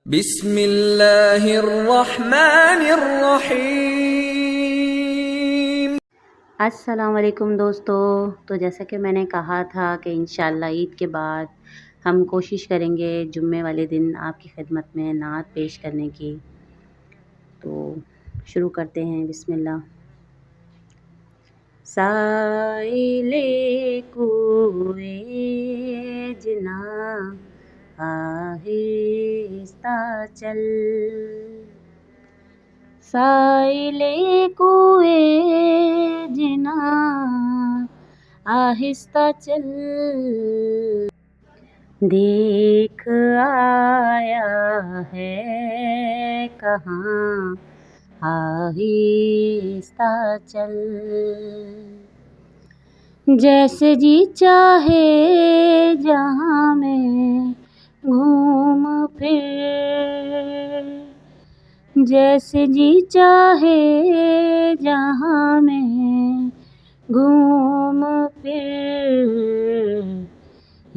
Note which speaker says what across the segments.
Speaker 1: बिस्मिल्लाहिर्रहमानिर्रहीम।
Speaker 2: अस्सलाम वालेकुम दोस्तों। तो जैसा कि मैंने कहा था कि इंशाअल्लाह ईद के बाद हम कोशिश करेंगे जुम्मे वाले दिन आपकी खिदमत में नात पेश करने की। तो शुरू करते हैं, बिस्मिल्लाह। साइले कुए जना आहिस्ता चल, साइले कुए जना आहिस्ता चल, देख आया है कहाँ आहिस्ता चल, जैसे जी चाहे जहाँ में घूम फिर, जैसे जी चाहे जहाँ में घूम फिर,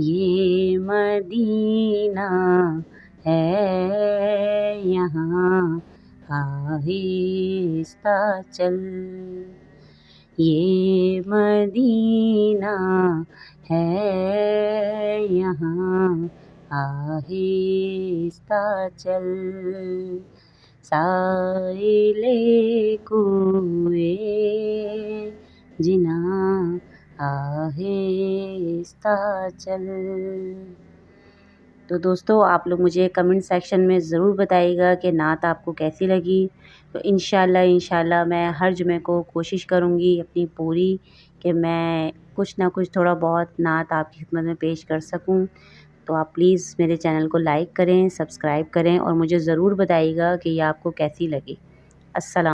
Speaker 2: ये मदीना है यहाँ आहिस्ता चल, ये मदीना है यहाँ आहिस्ता चल, साइले कुए जिना आहिस्ता चल। तो दोस्तों, आप लोग मुझे कमेंट सेक्शन में ज़रूर बताइएगा कि नात आपको कैसी लगी। तो इंशाल्लाह मैं हर जुमे को कोशिश करूँगी अपनी पूरी कि मैं कुछ ना कुछ थोड़ा बहुत नात आपकी खिदमत में पेश कर सकूँ। तो आप प्लीज़ मेरे चैनल को लाइक करें, सब्सक्राइब करें और मुझे ज़रूर बताइएगा कि ये आपको कैसी लगी। अस्सलाम।